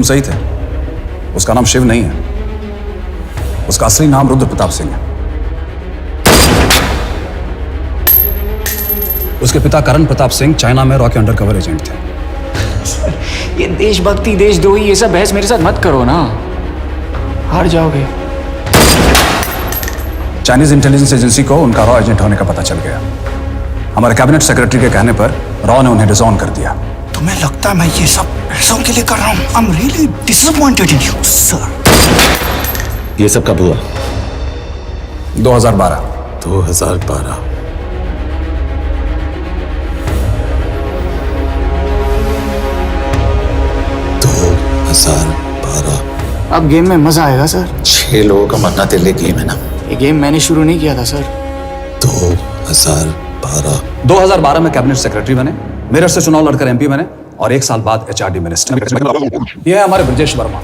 तुम सही थे। उसका नाम शिव नहीं है, उसका असली नाम रुद्र प्रताप सिंह है। उसके पिता करण प्रताप सिंह चाइना में रॉ के अंडरकवर एजेंट थे। ये देशभक्ति देशद्रोही ये सब बहस मेरे साथ मत करो ना, हार जाओगे। चाइनीज इंटेलिजेंस एजेंसी को उनका रॉ एजेंट होने का पता चल गया। हमारे कैबिनेट सेक्रेटरी के कहने पर रॉ ने उन्हें डिसऑन कर दिया। तुम्हें लगता है मैं ये सब पैसों के लिए कर रहा हूँ? I'm really disappointed in you, sir. ये सब कब हुआ? 2012। 2012। अब गेम में मजा आएगा सर। 6 लोगों का मरना तेरे लिए गेम है ना? ये गेम मैंने शुरू नहीं किया था सर। 2012 में कैबिनेट सेक्रेटरी बने, मेरठ से चुनाव लड़कर एमपी बने और 1 साल बाद एचआरडी मिनिस्टर। यह है हमारे ब्रजेश वर्मा,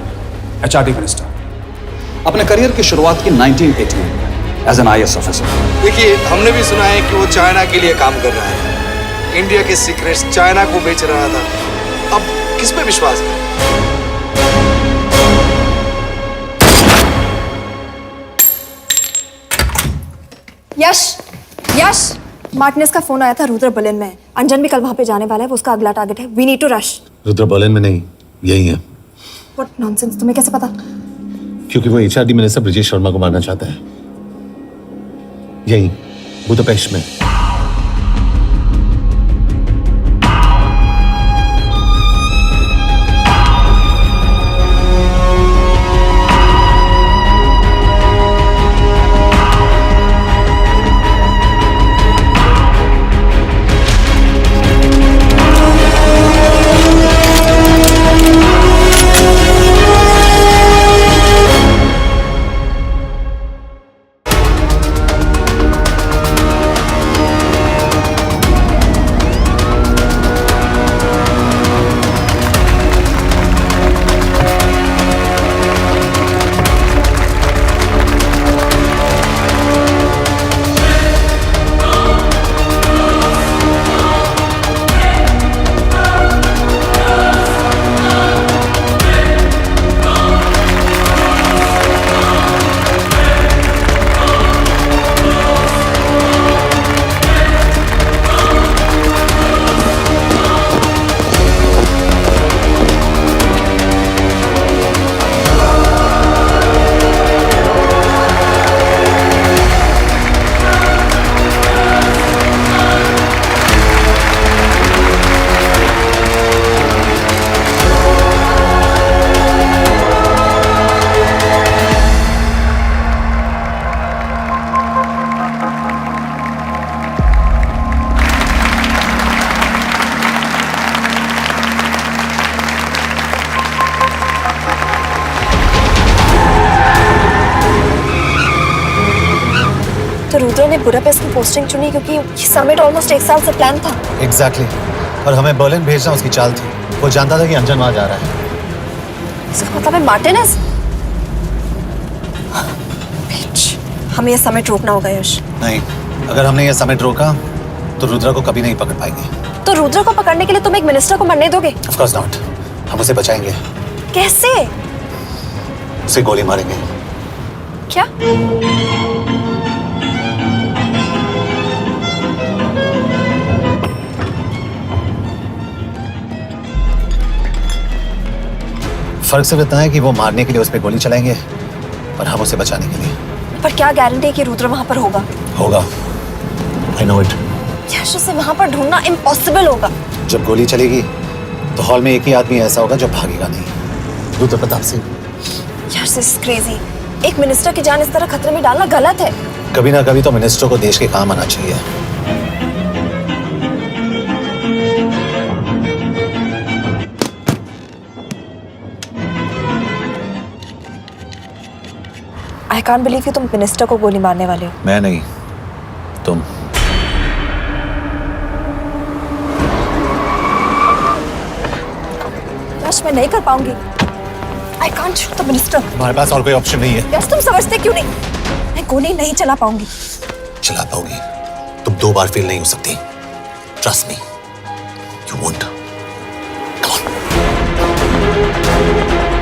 एचआरडी मिनिस्टर। अपने करियर की शुरुआत की 1988 में एज एन IAS ऑफिसर। देखिए, हमने भी सुना है कि वो चाइना के लिए काम कर रहा है, इंडिया के सीक्रेट्स चाइना को बेच रहा था। अब किस पे विश्वास है? यश, यश, मार्टिनेज का फोन आया था, रुद्र बर्लिन में है। अंजन भी कल वहां पे जाने वाला है, वो उसका अगला टारगेट है। We need to rush. Rudra Berlin में नहीं, यही है। व्हाट नॉनसेंस, तुम्हें कैसे पता? क्योंकि वो एचआरडी मिनिस्टर ब्रजेश शर्मा को मारना चाहता है, यही बुदापेस्ट में। तो रुद्र ने बुडापेस्ट की पोस्टिंग चुनी क्योंकि ये समिट ऑलमोस्ट 1 साल से प्लान था। एग्जैक्टली। और हमें बर्लिन भेजना उसकी चाल थी। वो जानता था कि अंजन वहां जा रहा है। इसका मतलब है मार्टिनेज। हमें ये समिट रोकना होगा यश। नहीं, अगर हमने ये समिट रोका तो रुद्र को कभी नहीं पकड़ पाएंगे। तो रुद्र को पकड़ने के लिए तुम एक मिनिस्टर को मरने दोगे? Of course not. हम उसे बचाएंगे। कैसे? उसे गोली मारेंगे। क्या? फर्क सिर्फ इतना है कि वो मारने के लिए उस पर गोली चलाएंगे और हम उसे बचाने के लिए। पर क्या गारंटी है कि रुद्र वहां पर होगा? होगा। I know it. यश, उसे वहां पर ढूंढना इम्पॉसिबल होगा। जब गोली चलेगी तो हॉल में एक ही आदमी ऐसा होगा जो भागेगा नहीं। रुद्र प्रताप सिंह। यश, दिस इज क्रेजी। एक मिनिस्टर की जान इस तरह खतरे में डालना गलत है। कभी ना कभी तो मिनिस्टर को देश के काम आना चाहिए। I can't believe कि तुम मिनिस्टर को गोली मारने वाले हो। मैं नहीं, तुम। यश, मैं नहीं कर पाऊंगी। I can't shoot the minister। हमारे पास और कोई ऑप्शन नहीं है। यश, तुम समझते क्यों नहीं? मैं गोली नहीं चला पाऊंगी। चला पाओगी। तुम 2 बार फेल नहीं हो सकती। Trust me, you won't. Come on.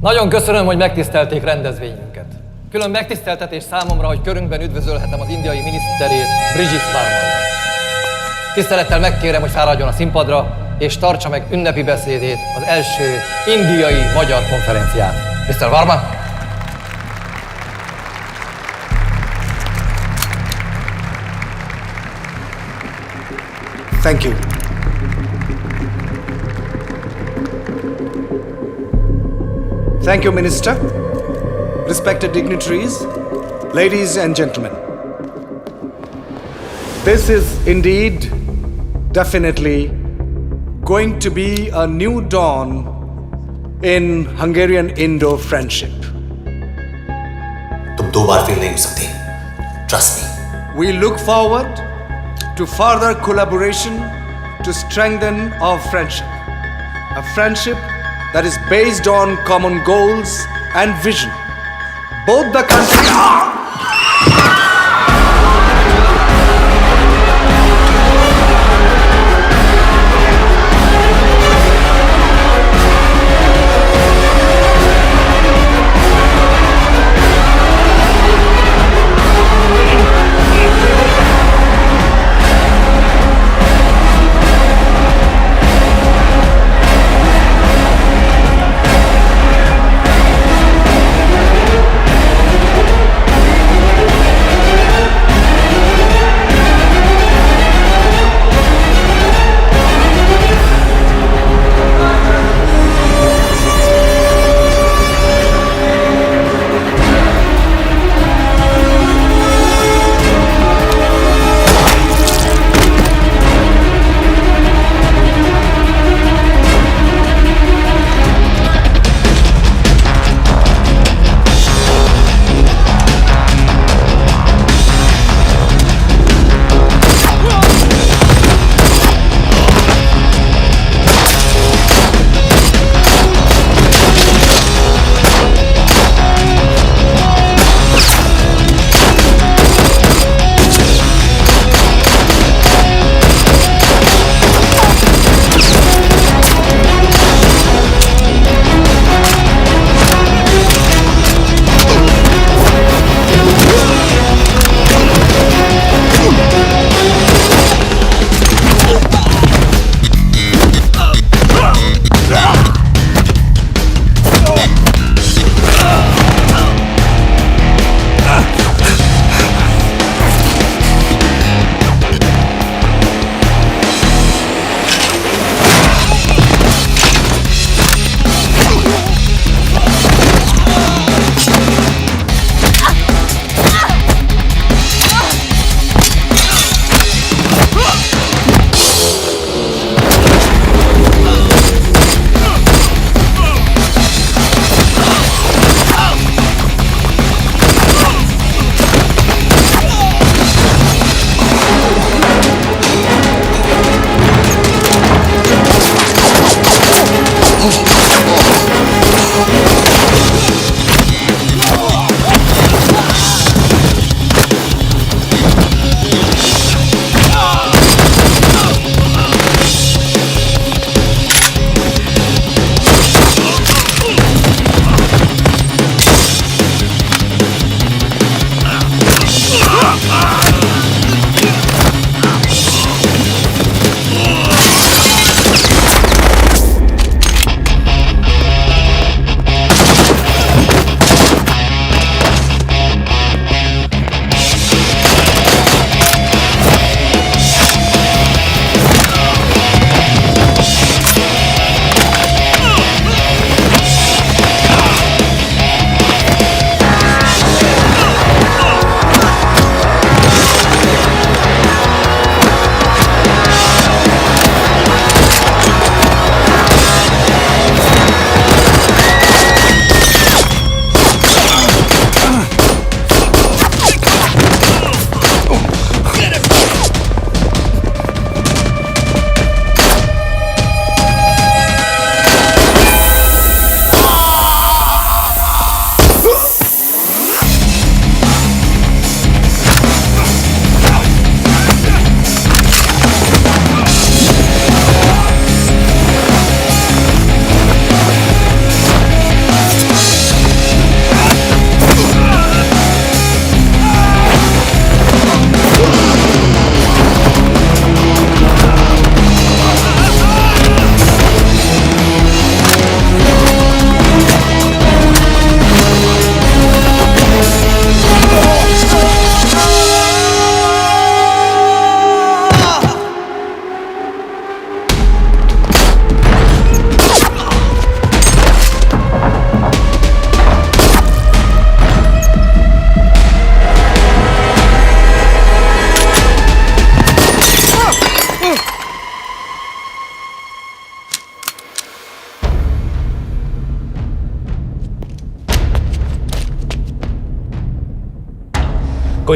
Nagyon köszönöm, hogy megtisztelték rendezvényünket. Külön megtiszteltetés számomra, hogy körünkben üdvözölhetem az indiai miniszterét, Brigitte Varman. Tisztelettel megkérem, hogy fáradjon a színpadra, és tartsa meg ünnepi beszédét az első indiai-magyar konferencián. Mr. Varman! Thank you. Thank you, Minister. Respected dignitaries, ladies and gentlemen. This is indeed, definitely, going to be a new dawn in Hungarian-Indo friendship. तुम दो बार fail नहीं हो सकते. Trust me. We look forward to further collaboration to strengthen our friendship. A friendship that is based on common goals and vision. Both the countries...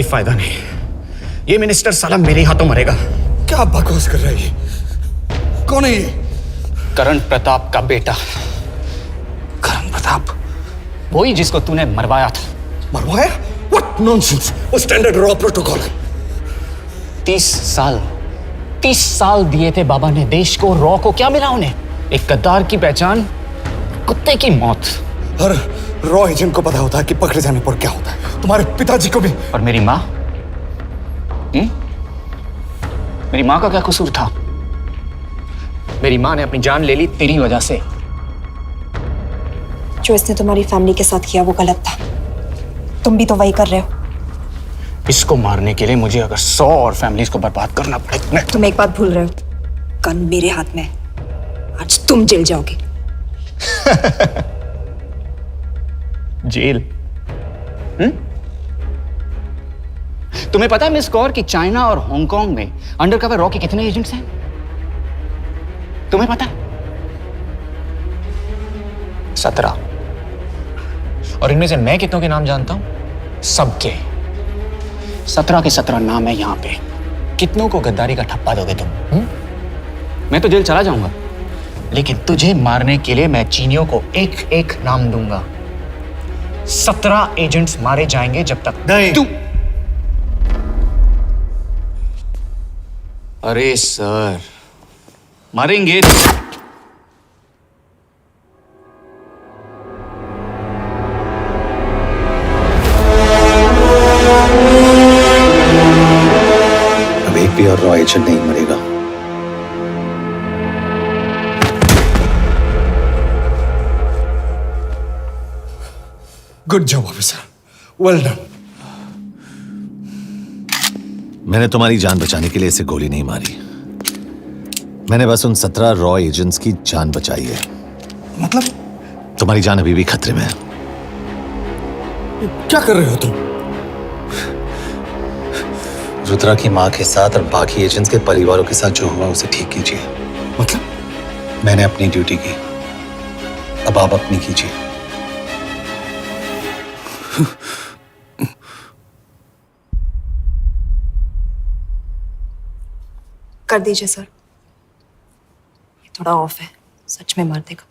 कोई फायदा नहीं। ये minister साला मेरे हाथों मरेगा। क्या बकवास कर रहा है ये? कौन है ये? करण प्रताप का बेटा। करण प्रताप? वही जिसको तूने मरवाया था। मरवाया? What nonsense! वो स्टैंडर्ड रॉ प्रोटोकॉल है। 30 साल दिए थे बाबा ने देश को। रॉ को क्या मिला उन्हें? एक गद्दार की पहचान, कुत्ते की मौत। हर रॉ एजेंट को पता होता है कि पकड़े जाने पर क्या होता है। तुम्हारे पिताजी को भी। और मेरी माँ? मेरी माँ का क्या कसूर था? मेरी माँ ने अपनी जान ले ली तेरी वजह से। जो इसने तुम्हारी फैमिली के साथ किया वो गलत था। तुम भी तो वही कर रहे हो। इसको मारने के लिए मुझे अगर 100 और फैमिलीज को बर्बाद करना पड़े। तुम एक बात भूल रहे हो, गन मेरे हाथ में। आज तुम जेल जाओगे। जेल? तुम्हें पता है मिस कौर कि चाइना और हांगकांग में अंडरकवर रॉ के कितने एजेंट्स हैं? तुम्हें पता है? 17। और इनमें से मैं कितनों के नाम जानता हूं? सबके। 17 के 17 नाम है यहां पे। कितनों को गद्दारी का ठप्पा दोगे तुम? मैं तो जेल चला जाऊंगा, लेकिन तुझे मारने के लिए मैं चीनियों को एक एक नाम दूंगा। 17 एजेंट्स मारे जाएंगे जब तक नहीं। तू। अरे सर, मारेंगे। अब एक भी और रॉ एजेंट नहीं मरेगा। Good job officer, well done. मैंने तुम्हारी जान बचाने के लिए इसे गोली नहीं मारी। मैंने बस उन 17 रॉ एजेंट्स की जान बचाई है। मतलब तुम्हारी जान अभी भी खतरे में है। क्या कर रहे हो तुम? रुद्रा की मां के साथ और बाकी एजेंट्स के परिवारों के साथ जो हुआ उसे ठीक कीजिए। मतलब मैंने अपनी ड्यूटी की, अब आप अपनी कीजिए। कर दीजिए सर, ये थोड़ा ऑफ है, सच में मार देगा।